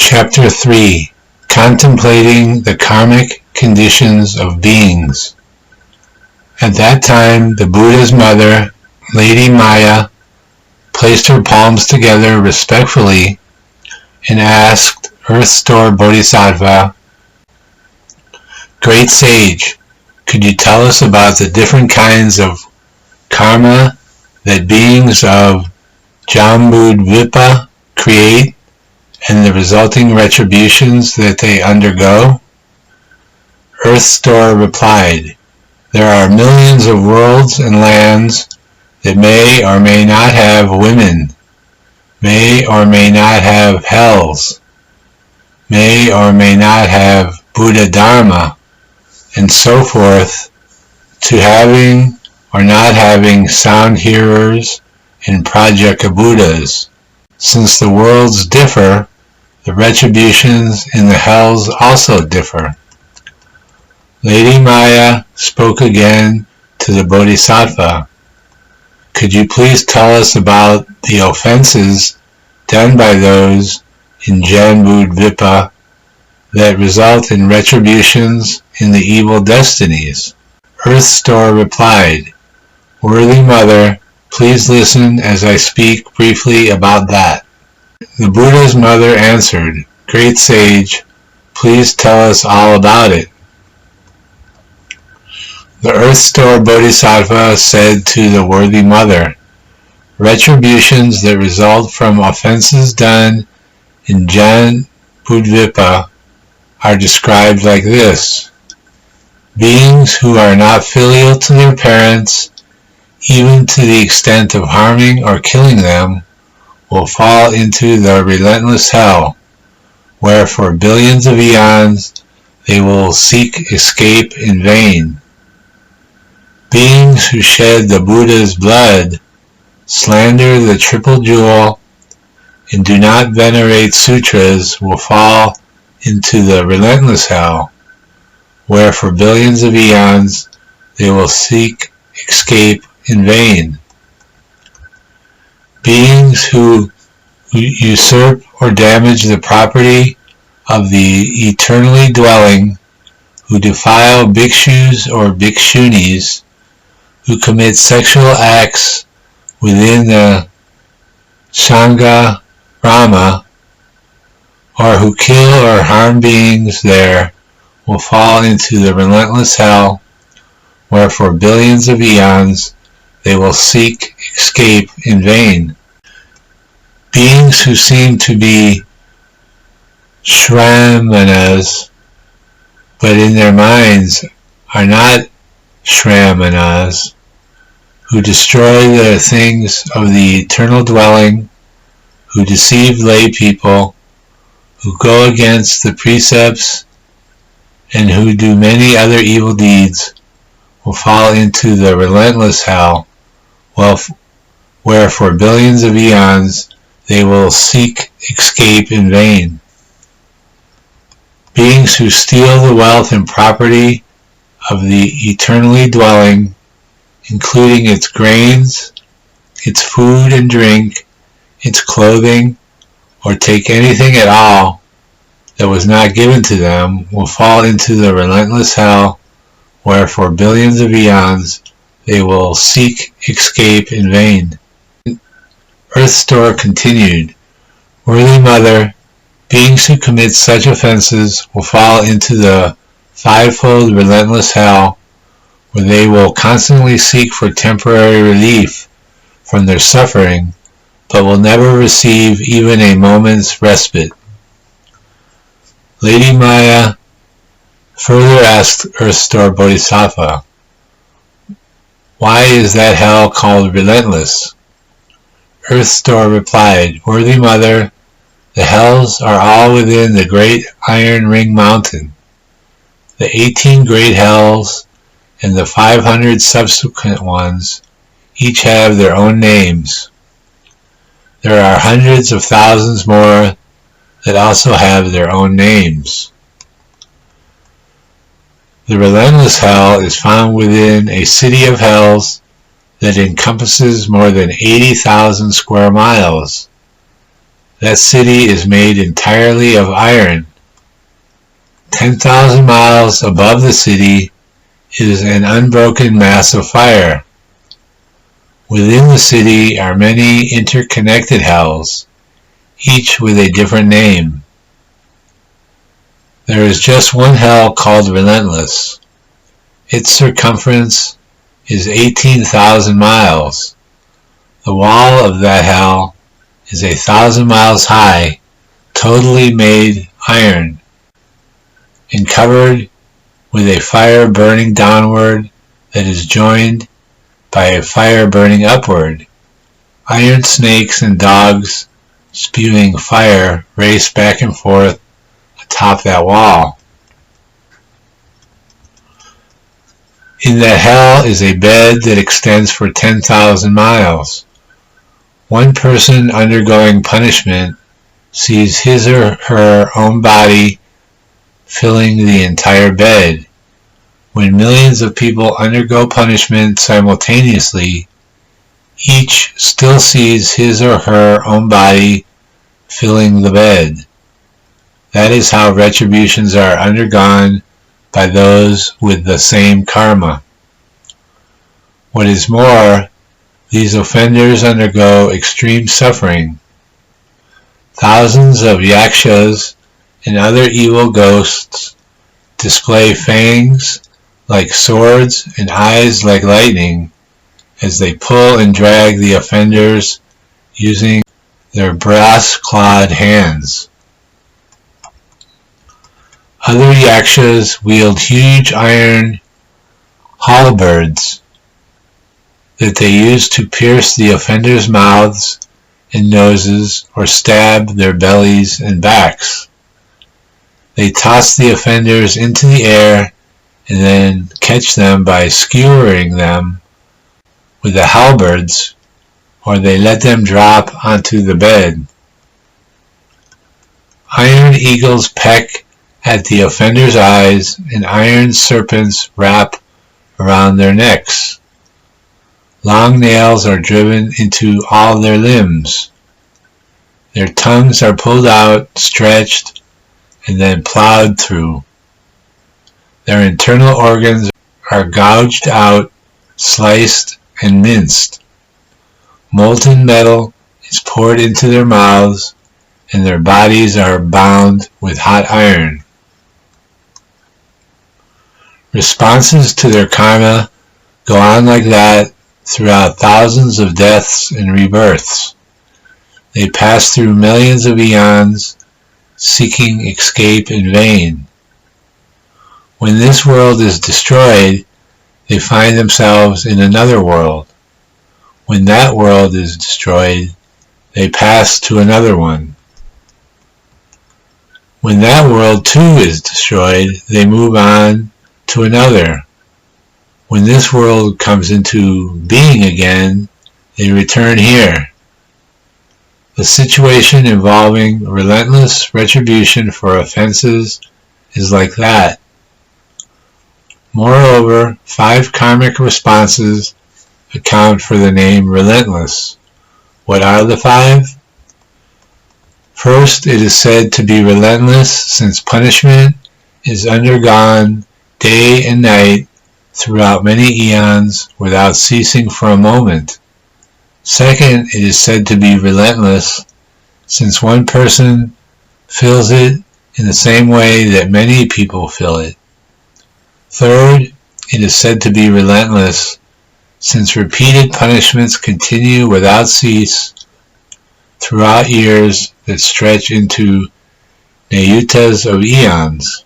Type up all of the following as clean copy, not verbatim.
Chapter 3. Contemplating the Karmic Conditions of Beings. At that time, the Buddha's mother, Lady Maya, placed her palms together respectfully and asked Earth Store Bodhisattva, "Great Sage, could you tell us about the different kinds of karma that beings of Jambudvipa create and the resulting retributions that they undergo?" Earth Store replied, "There are millions of worlds and lands that may or may not have women, may or may not have hells, may or may not have Buddha Dharma, and so forth, to having or not having sound hearers and Prajaka Buddhas. Since the worlds differ, the retributions in the hells also differ." Lady Maya spoke again to the Bodhisattva, "Could you please tell us about the offenses done by those in Jambudvipa that result in retributions in the evil destinies?" Earth Store replied, "Worthy Mother, please listen as I speak briefly about that." The Buddha's mother answered, "Great Sage, please tell us all about it." The Earth Store Bodhisattva said to the worthy mother, "Retributions that result from offenses done in Jambudvipa are described like this. Beings who are not filial to their parents, even to the extent of harming or killing them, will fall into the relentless hell, where for billions of eons they will seek escape in vain. Beings who shed the Buddha's blood, slander the triple jewel, and do not venerate sutras will fall into the relentless hell, where for billions of eons they will seek escape in vain. Beings who usurp or damage the property of the eternally dwelling, who defile bhikshus or bhikshunis, who commit sexual acts within the Sangha Brahma, or who kill or harm beings there, will fall into the relentless hell, where for billions of eons they will seek escape in vain. Beings who seem to be Shramanas, but in their minds are not Shramanas, who destroy the things of the eternal dwelling, who deceive lay people, who go against the precepts, and who do many other evil deeds, will fall into the relentless hell, where for billions of eons they will seek escape in vain. Beings who steal the wealth and property of the eternally dwelling, including its grains, its food and drink, its clothing, or take anything at all that was not given to them, will fall into the relentless hell, where for billions of eons they will seek escape in vain. Earth Store continued, "Worthy Mother, beings who commit such offenses will fall into the fivefold relentless hell, where they will constantly seek for temporary relief from their suffering, but will never receive even a moment's respite." Lady Maya further asked Earth Store Bodhisattva, "Why is that hell called relentless?" Earth Store replied, "Worthy Mother, the hells are all within the great Iron Ring Mountain. The 18 great hells and the 500 subsequent ones each have their own names. There are hundreds of thousands more that also have their own names. The relentless hell is found within a city of hells that encompasses more than 80,000 square miles. that city is made entirely of iron. 10,000 miles above the city is an unbroken mass of fire. Within the city are many interconnected hells, each with a different name. There is just one hell called Relentless. Its circumference is 18,000 miles. The wall of that hell is 1,000 miles high, totally made iron, and covered with a fire burning downward that is joined by a fire burning upward. Iron snakes and dogs spewing fire race back and forth atop that wall. In that hell is a bed that extends for 10,000 miles. One person undergoing punishment sees his or her own body filling the entire bed. When millions of people undergo punishment simultaneously, each still sees his or her own body filling the bed. That is how retributions are undergone by those with the same karma. What is more, these offenders undergo extreme suffering. Thousands of yakshas and other evil ghosts display fangs like swords and eyes like lightning as they pull and drag the offenders using their brass-clawed hands. Other yakshas wield huge iron halberds that they use to pierce the offenders' mouths and noses or stab their bellies and backs. They toss the offenders into the air and then catch them by skewering them with the halberds, or they let them drop onto the bed. Iron eagles peck at the offenders' eyes, and iron serpents wrap around their necks. Long nails are driven into all their limbs. Their tongues are pulled out, stretched, and then plowed through. Their internal organs are gouged out, sliced, and minced. Molten metal is poured into their mouths, and their bodies are bound with hot iron. Responses to their karma go on like that throughout thousands of deaths and rebirths. They pass through millions of eons, seeking escape in vain. When this world is destroyed, they find themselves in another world. When that world is destroyed, they pass to another one. When that world too is destroyed, they move on to another. When this world comes into being again, they return here. The situation involving relentless retribution for offenses is like that. Moreover, 5 karmic responses account for the name relentless. What are the 5? First, it is said to be relentless since punishment is undergone day and night throughout many eons without ceasing for a moment. Second, it is said to be relentless since one person feels it in the same way that many people feel it. Third, it is said to be relentless since repeated punishments continue without cease throughout years that stretch into nayutas of eons.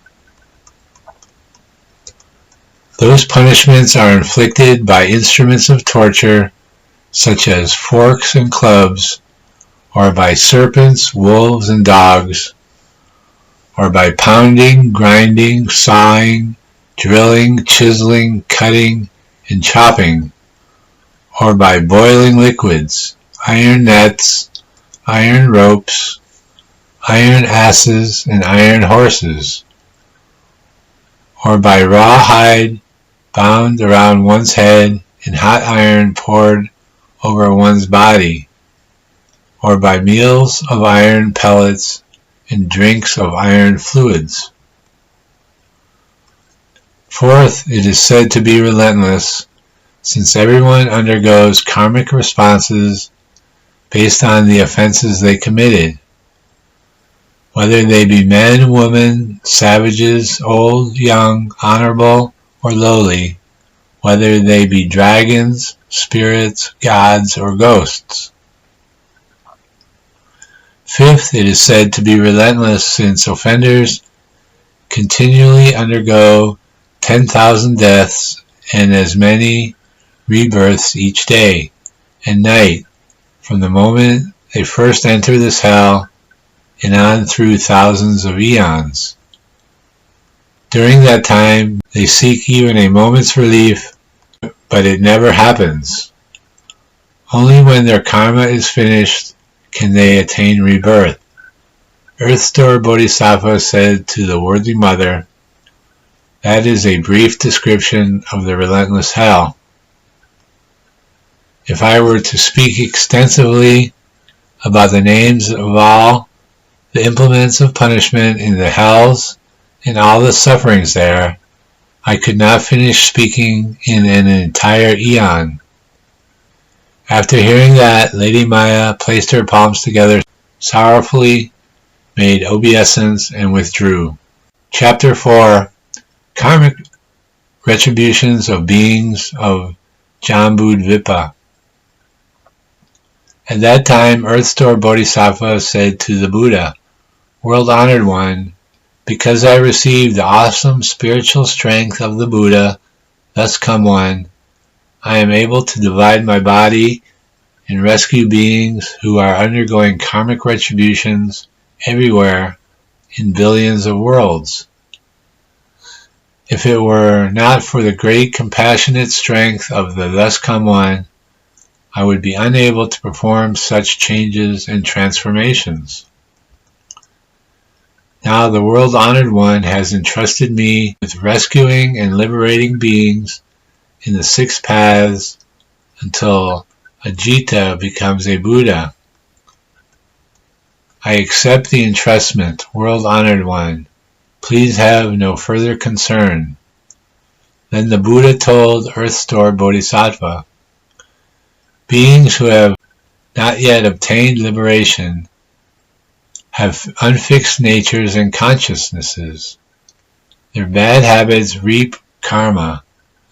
Those punishments are inflicted by instruments of torture such as forks and clubs, or by serpents, wolves, and dogs, or by pounding, grinding, sawing, drilling, chiseling, cutting, and chopping, or by boiling liquids, iron nets, iron ropes, iron asses, and iron horses, or by raw hide bound around one's head and hot iron poured over one's body, or by meals of iron pellets and drinks of iron fluids. Fourth, it is said to be relentless, since everyone undergoes karmic responses based on the offenses they committed, whether they be men, women, savages, old, young, honorable, or lowly, whether they be dragons, spirits, gods, or ghosts. Fifth, it is said to be relentless, since offenders continually undergo 10,000 deaths and as many rebirths each day and night from the moment they first enter this hell and on through thousands of eons. During that time, they seek even a moment's relief, but it never happens. Only when their karma is finished can they attain rebirth. Earth-Store Bodhisattva said to the worthy mother, "That is a brief description of the relentless hell. If I were to speak extensively about the names of all the implements of punishment in the hells and all the sufferings there, I could not finish speaking in an entire eon." After hearing that, Lady Maya placed her palms together, sorrowfully made obeisance, and withdrew. Chapter 4. Karmic Retributions of Beings of Jambudvipa. At that time, Earth-Store Bodhisattva said to the Buddha, "World-honored one, because I received the awesome spiritual strength of the Buddha, thus come one, I am able to divide my body and rescue beings who are undergoing karmic retributions everywhere in billions of worlds. If it were not for the great compassionate strength of the thus come one, I would be unable to perform such changes and transformations. Now the world-honored one has entrusted me with rescuing and liberating beings in the 6 paths until Ajita becomes a Buddha. I accept the entrustment, world-honored one. Please have no further concern." Then the Buddha told Earth-Store Bodhisattva, "Beings who have not yet obtained liberation have unfixed natures and consciousnesses. Their bad habits reap karma.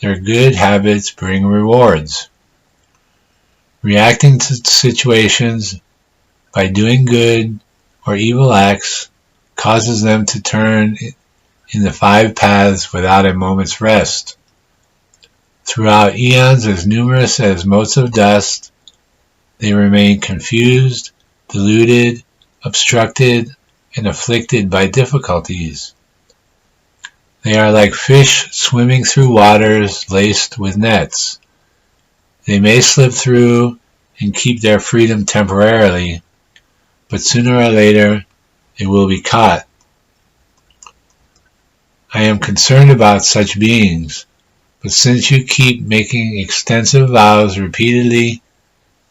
Their good habits bring rewards. Reacting to situations by doing good or evil acts causes them to turn in the 5 paths without a moment's rest. Throughout eons as numerous as motes of dust, they remain confused, deluded, obstructed, and afflicted by difficulties. They are like fish swimming through waters laced with nets. They may slip through and keep their freedom temporarily, but sooner or later they will be caught. I am concerned about such beings, but since you keep making extensive vows repeatedly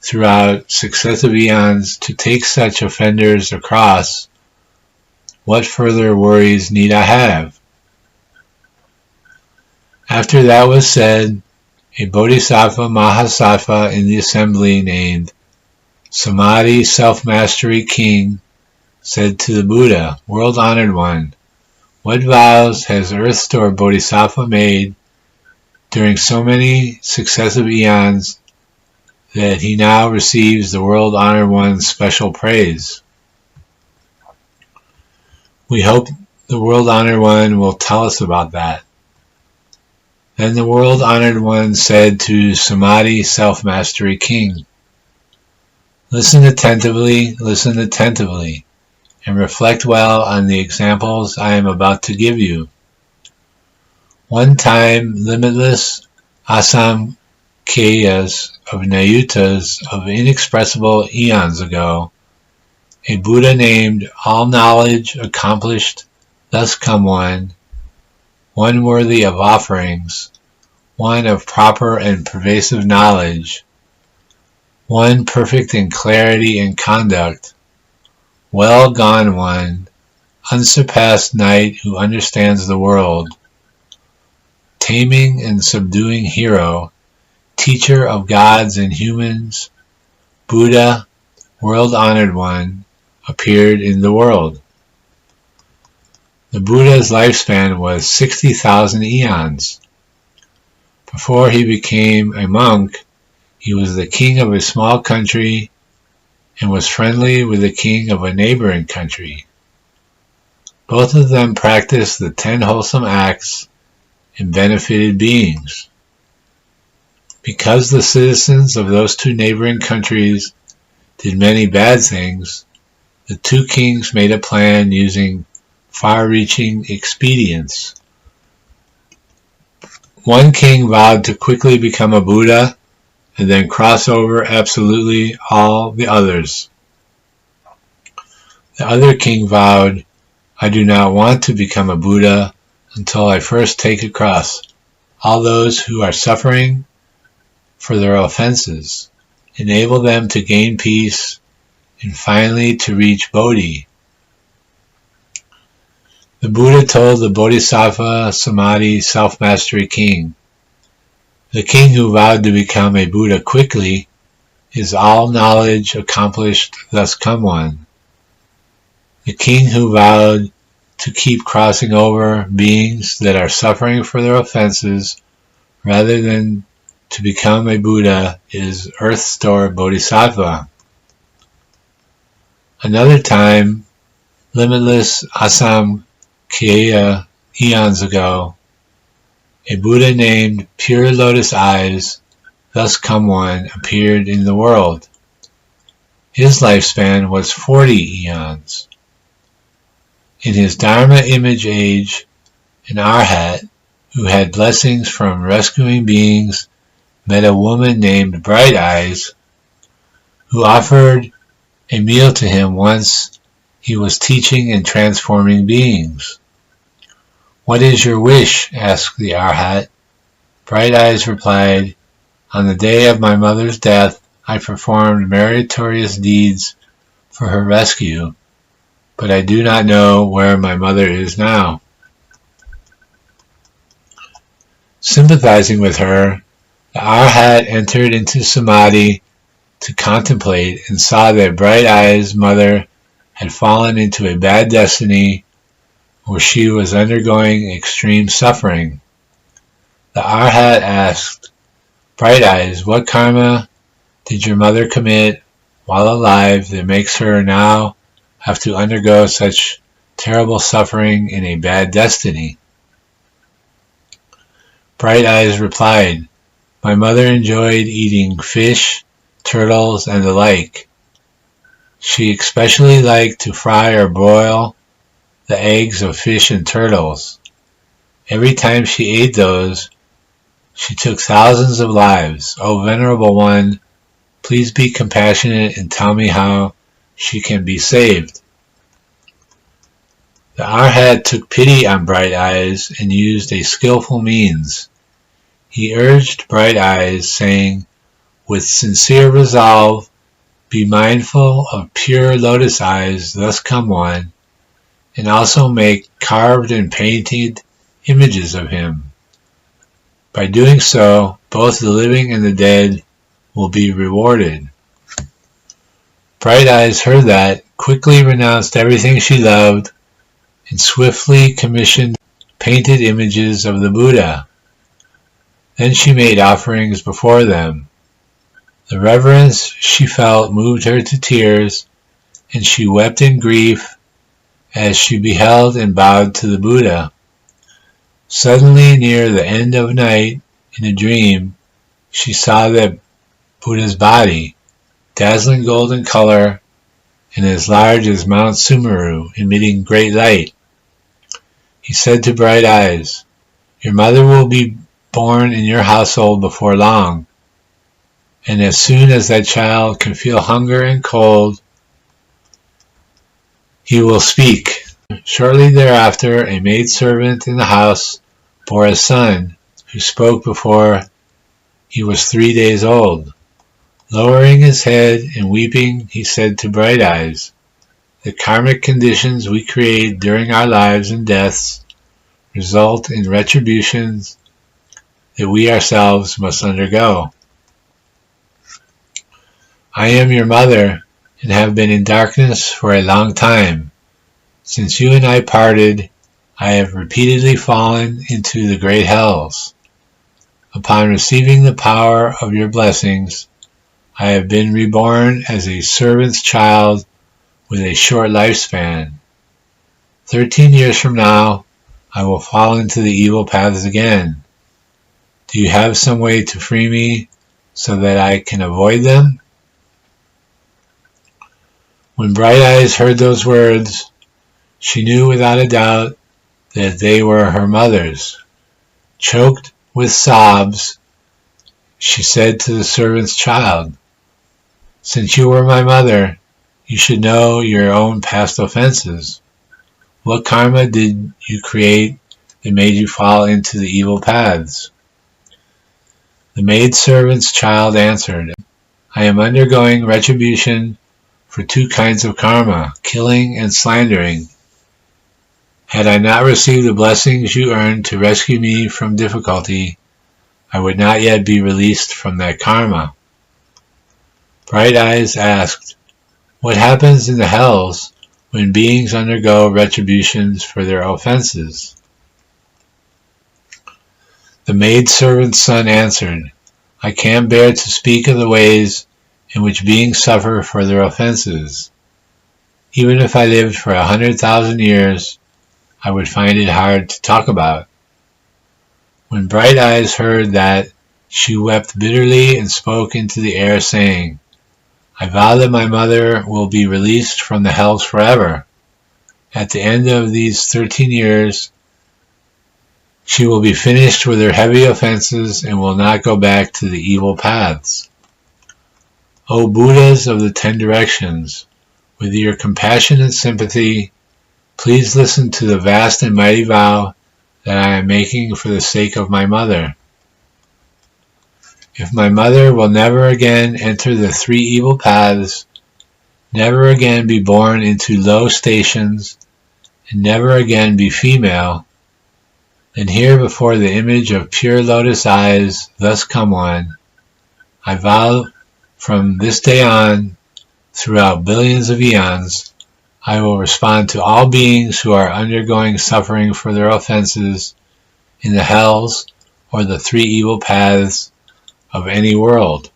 throughout successive eons to take such offenders across, what further worries need I have?" After that was said, a Bodhisattva Mahasattva in the assembly named Samadhi Self-Mastery King said to the Buddha, "World-honored one, what vows has Earth-Store Bodhisattva made during so many successive eons that he now receives the world-honored one's special praise?" We hope the world-honored one will tell us about that. Then the world-honored one said to Samadhi Self-Mastery King, listen attentively, and reflect well on the examples I am about to give you. One time, limitless asamkhayas of nayutas of inexpressible eons ago, a Buddha named all-knowledge accomplished, thus come one worthy of offerings, one of proper and pervasive knowledge, one perfect in clarity and conduct, well gone one, unsurpassed knight who understands the world, taming and subduing hero, teacher of gods and humans, Buddha, world-honored one, appeared in the world. The Buddha's lifespan was 60,000 eons. Before he became a monk, he was the king of a small country and was friendly with the king of a neighboring country. Both of them practiced the 10 wholesome acts and benefited beings. Because the citizens of those two neighboring countries did many bad things, the two kings made a plan using far-reaching expedients. One king vowed to quickly become a Buddha and then cross over absolutely all the others. The other king vowed, "I do not want to become a Buddha until I first take across all those who are suffering for their offenses, enable them to gain peace, and finally to reach Bodhi." The Buddha told the Bodhisattva Samadhi self-mastery king, "The king who vowed to become a Buddha quickly is all knowledge accomplished thus come one. The king who vowed to keep crossing over beings that are suffering for their offenses rather than to become a Buddha is Earth Store Bodhisattva." Another time, limitless Asam Kyeya eons ago, a Buddha named Pure Lotus Eyes, thus come one, appeared in the world. His lifespan was 40 eons. In his Dharma image age, an Arhat, who had blessings from rescuing beings, met a woman named Bright Eyes, who offered a meal to him once he was teaching and transforming beings. "What is your wish?" asked the Arhat. Bright Eyes replied, "On the day of my mother's death, I performed meritorious deeds for her rescue, but I do not know where my mother is now." Sympathizing with her, the Arhat entered into Samadhi to contemplate and saw that Bright Eyes' mother had fallen into a bad destiny where she was undergoing extreme suffering. The Arhat asked, "Bright Eyes, what karma did your mother commit while alive that makes her now have to undergo such terrible suffering in a bad destiny?" Bright Eyes replied, "My mother enjoyed eating fish, turtles, and the like. She especially liked to fry or broil the eggs of fish and turtles. Every time she ate those, she took thousands of lives. O Venerable One, please be compassionate and tell me how she can be saved." The Arhat took pity on Bright Eyes and used a skillful means. He urged Bright Eyes, saying, "With sincere resolve, be mindful of pure lotus eyes, thus come one, and also make carved and painted images of him. By doing so, both the living and the dead will be rewarded." Bright Eyes heard that, quickly renounced everything she loved, and swiftly commissioned painted images of the Buddha. Then she made offerings before them. The reverence she felt moved her to tears, and she wept in grief as she beheld and bowed to the Buddha. Suddenly, near the end of night, in a dream, she saw the Buddha's body, dazzling golden color, and as large as Mount Sumeru, emitting great light. He said to Bright Eyes, "Your mother will be born in your household before long, and as soon as that child can feel hunger and cold, he will speak." Shortly thereafter, a maidservant in the house bore a son who spoke before he was 3 days old. Lowering his head and weeping, he said to Bright Eyes, "The karmic conditions we create during our lives and deaths result in retributions that we ourselves must undergo. I am your mother and have been in darkness for a long time. Since you and I parted, I have repeatedly fallen into the great hells. Upon receiving the power of your blessings, I have been reborn as a servant's child with a short lifespan. 13 years from now, I will fall into the evil paths again. Do you have some way to free me so that I can avoid them?" When Bright Eyes heard those words, she knew without a doubt that they were her mother's. Choked with sobs, she said to the servant's child, "Since you were my mother, you should know your own past offenses. What karma did you create that made you fall into the evil paths?" The maidservant's child answered, "I am undergoing retribution for 2 kinds of karma, killing and slandering. Had I not received the blessings you earned to rescue me from difficulty, I would not yet be released from that karma." Bright Eyes asked, "What happens in the hells when beings undergo retributions for their offenses?" The maidservant's son answered, "I can't bear to speak of the ways in which beings suffer for their offenses. Even if I lived for 100,000 years, I would find it hard to talk about." When Bright Eyes heard that, she wept bitterly and spoke into the air, saying, "I vow that my mother will be released from the hells forever. At the end of these 13 years, she will be finished with her heavy offenses and will not go back to the evil paths. O Buddhas of the 10 directions, with your compassion and sympathy, please listen to the vast and mighty vow that I am making for the sake of my mother. If my mother will never again enter the 3 evil paths, never again be born into low stations, and never again be female, then here before the image of pure lotus eyes, thus come one, I vow from this day on, throughout billions of eons, I will respond to all beings who are undergoing suffering for their offenses in the hells or the 3 evil paths of any world.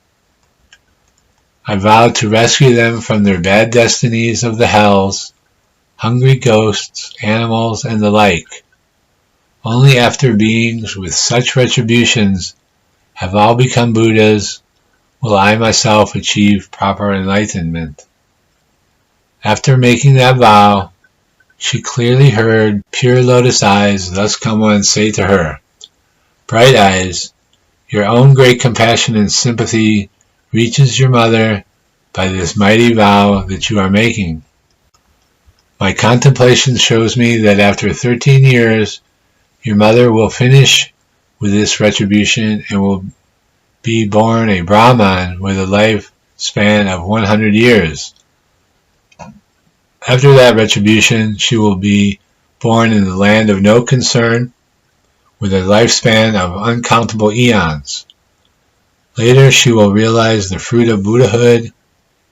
I vow to rescue them from their bad destinies of the hells, hungry ghosts, animals, and the like. Only after beings with such retributions have all become Buddhas will I myself achieve proper enlightenment." After making that vow, she clearly heard Pure Lotus Eyes thus come one say to her, "Bright Eyes, your own great compassion and sympathy reaches your mother by this mighty vow that you are making. My contemplation shows me that after 13 years, your mother will finish with this retribution and will be born a Brahman with a lifespan of 100 years. After that retribution, she will be born in the land of no concern with a lifespan of uncountable eons. Later, she will realize the fruit of Buddhahood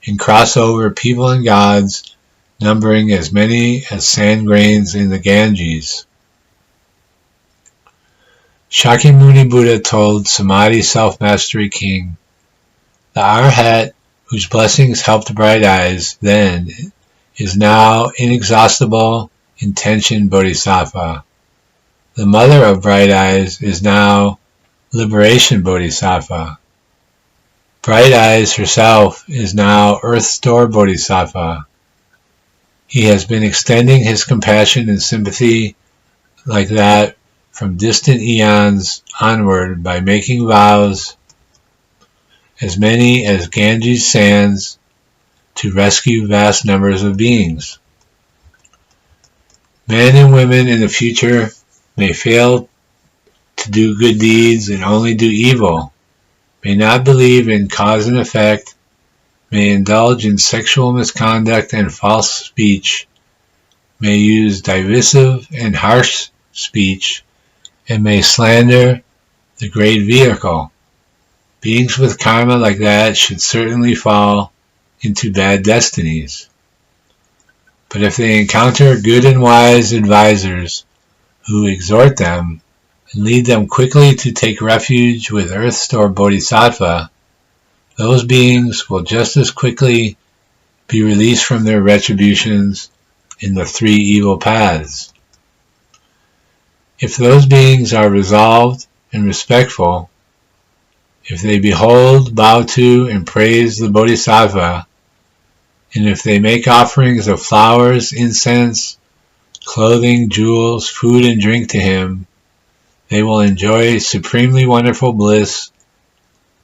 and cross over people and gods, numbering as many as sand grains in the Ganges." Shakyamuni Buddha told Samadhi Self-Mastery King, "The Arhat, whose blessings helped Bright Eyes then, is now inexhaustible intention Bodhisattva. The mother of Bright Eyes is now liberation Bodhisattva. Bright Eyes herself is now Earth Store Bodhisattva. He has been extending his compassion and sympathy like that from distant eons onward by making vows, as many as Ganges sands, to rescue vast numbers of beings. Men and women in the future may fail to do good deeds and only do evil, may not believe in cause and effect, may indulge in sexual misconduct and false speech, may use divisive and harsh speech, and may slander the great vehicle. Beings with karma like that should certainly fall into bad destinies. But if they encounter good and wise advisors who exhort them and lead them quickly to take refuge with Earth Store Bodhisattva, those beings will just as quickly be released from their retributions in the three evil paths. If those beings are resolved and respectful, if they behold, bow to, and praise the Bodhisattva, and if they make offerings of flowers, incense, clothing, jewels, food, and drink to him, they will enjoy supremely wonderful bliss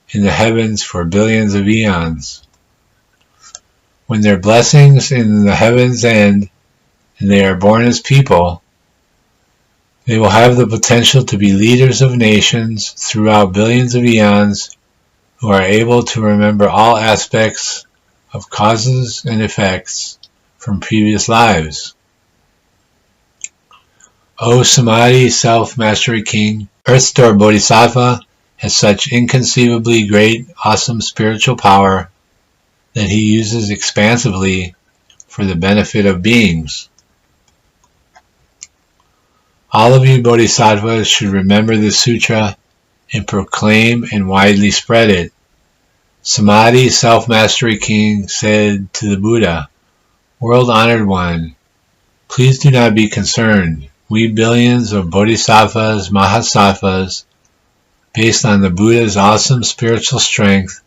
in the heavens for billions of eons. When their blessings in the heavens end, and they are born as people, they will have the potential to be leaders of nations throughout billions of eons who are able to remember all aspects of causes and effects from previous lives. O Samadhi Self-Mastery King, Earth Store Bodhisattva has such inconceivably great, awesome spiritual power that he uses expansively for the benefit of beings. All of you Bodhisattvas should remember this sutra and proclaim and widely spread it. Samadhi Self-Mastery King said to the Buddha, World Honored One, please do not be concerned. We billions of Bodhisattvas, Mahasattvas, based on the Buddha's awesome spiritual strength,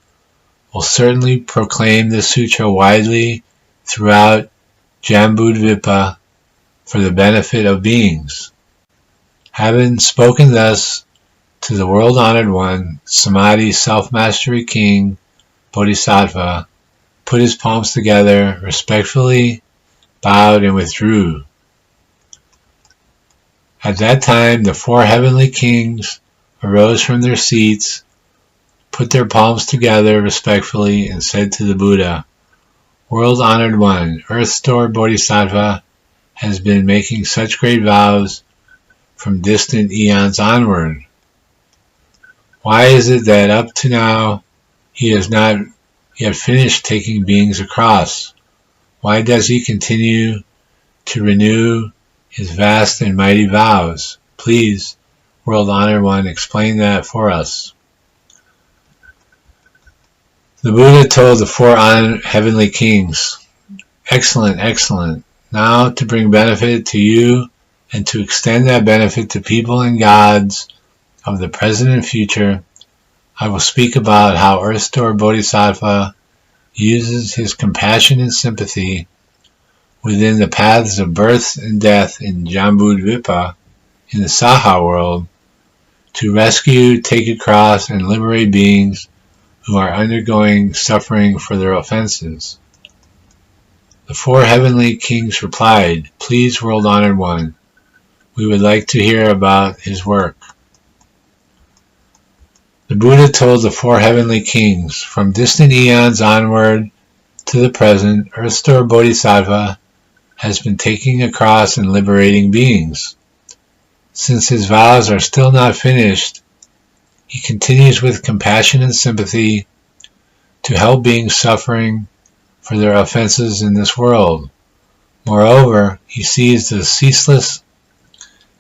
will certainly proclaim this sutra widely throughout Jambudvipa for the benefit of beings. Having spoken thus to the World Honored One, Samadhi Self-Mastery King, Bodhisattva, put his palms together, respectfully bowed and withdrew. At that time, the four heavenly kings arose from their seats, put their palms together respectfully, and said to the Buddha, World Honored One, Earth Store Bodhisattva has been making such great vows from distant eons onward. Why is it that up to now he has not yet finished taking beings across? Why does he continue to renew his vast and mighty vows? Please, World Honored One, explain that for us. The Buddha told the four heavenly kings, Excellent, excellent. Now to bring benefit to you and to extend that benefit to people and gods of the present and future, I will speak about how Earth Store Bodhisattva uses his compassion and sympathy within the paths of birth and death in Jambudvipa, in the Saha world, to rescue, take across, and liberate beings who are undergoing suffering for their offenses. The four heavenly kings replied, Please, World Honored One, we would like to hear about his work. The Buddha told the four heavenly kings, from distant eons onward to the present, Earth Store Bodhisattva has been taking across and liberating beings. Since his vows are still not finished, he continues with compassion and sympathy to help beings suffering for their offenses in this world. Moreover, he sees the ceaseless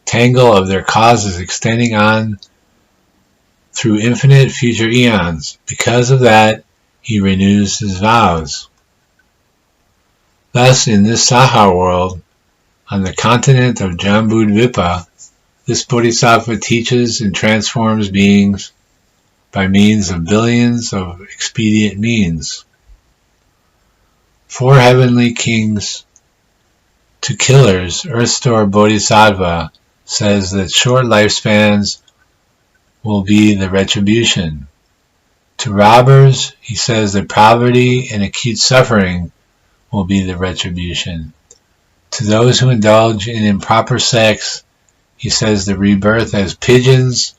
tangle of their causes extending on through infinite future eons. Because of that, he renews his vows. Thus, in this Saha world, on the continent of Jambudvipa, this Bodhisattva teaches and transforms beings by means of billions of expedient means. Four heavenly kings to killers, Earth Store Bodhisattva says that short lifespans will be the retribution. To robbers, he says that poverty and acute suffering will be the retribution. To those who indulge in improper sex, he says the rebirth as pigeons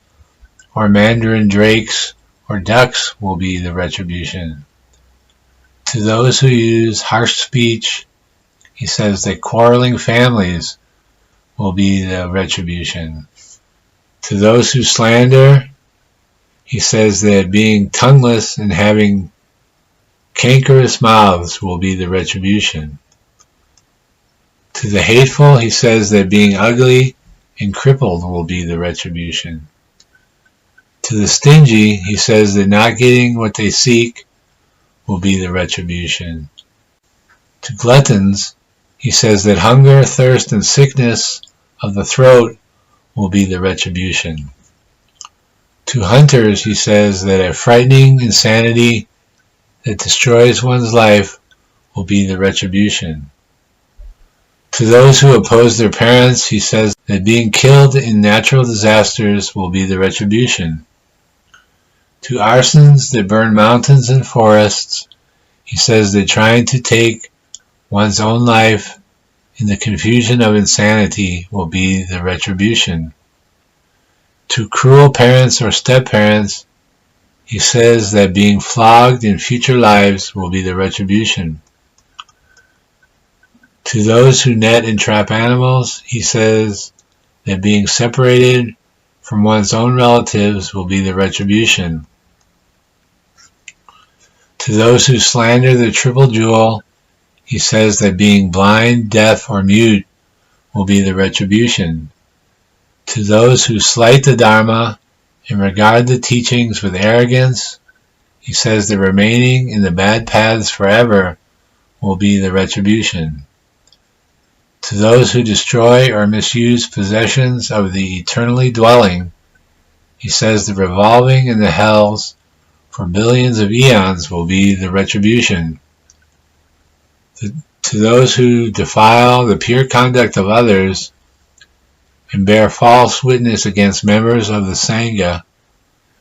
or mandarin drakes or ducks will be the retribution. To those who use harsh speech, he says that quarreling families will be the retribution. To those who slander, he says that being tongueless and having cankerous mouths will be the retribution. To the hateful, he says that being ugly and crippled will be the retribution. To the stingy, he says that not getting what they seek will be the retribution. To gluttons, he says that hunger, thirst, and sickness of the throat will be the retribution. To hunters, he says that a frightening insanity that destroys one's life will be the retribution. To those who oppose their parents, he says that being killed in natural disasters will be the retribution. To arsons that burn mountains and forests, he says that trying to take one's own life in the confusion of insanity will be the retribution. To cruel parents or step-parents, he says that being flogged in future lives will be the retribution. To those who net and trap animals, he says that being separated from one's own relatives will be the retribution. To those who slander the triple jewel, he says that being blind, deaf, or mute will be the retribution. To those who slight the Dharma and regard the teachings with arrogance, he says that remaining in the bad paths forever will be the retribution. To those who destroy or misuse possessions of the eternally dwelling, he says that revolving in the hells for billions of eons will be the retribution. To those who defile the pure conduct of others and bear false witness against members of the Sangha,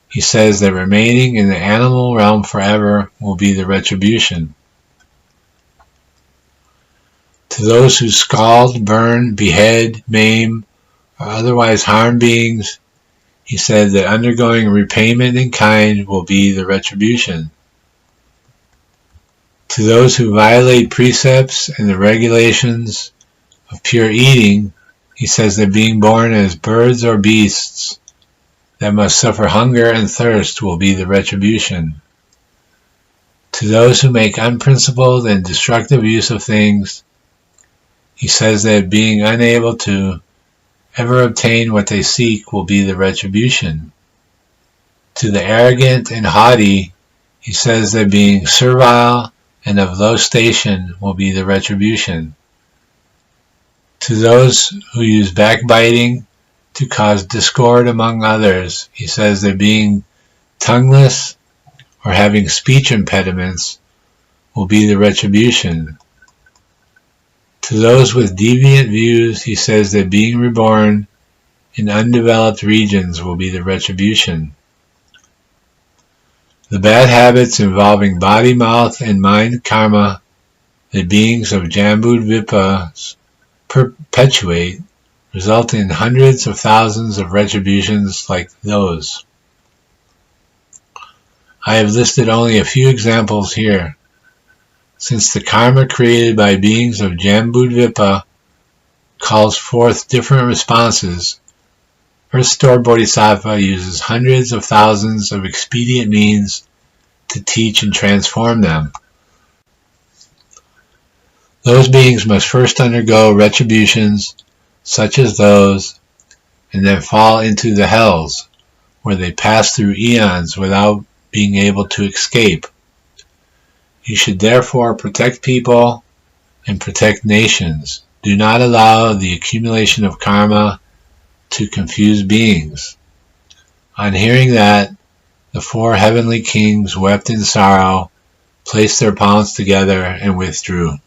he says that remaining in the animal realm forever will be the retribution. To those who scald, burn, behead, maim, or otherwise harm beings, he said that undergoing repayment in kind will be the retribution. To those who violate precepts and the regulations of pure eating, he says that being born as birds or beasts that must suffer hunger and thirst will be the retribution. To those who make unprincipled and destructive use of things, he says that being unable to ever obtain what they seek will be the retribution. To the arrogant and haughty, he says that being servile and of low station will be the retribution. To those who use backbiting to cause discord among others, he says that being tongueless or having speech impediments will be the retribution. To those with deviant views, he says that being reborn in undeveloped regions will be the retribution. The bad habits involving body, mouth, and mind karma that beings of Jambudvipa perpetuate result in hundreds of thousands of retributions like those. I have listed only a few examples here. Since the karma created by beings of Jambudvipa calls forth different responses, Earth Store Bodhisattva uses hundreds of thousands of expedient means to teach and transform them. Those beings must first undergo retributions such as those, and then fall into the hells, where they pass through eons without being able to escape. You should therefore protect people and protect nations. Do not allow the accumulation of karma to confuse beings. On hearing that, the 4 heavenly kings wept in sorrow, placed their palms together, and withdrew.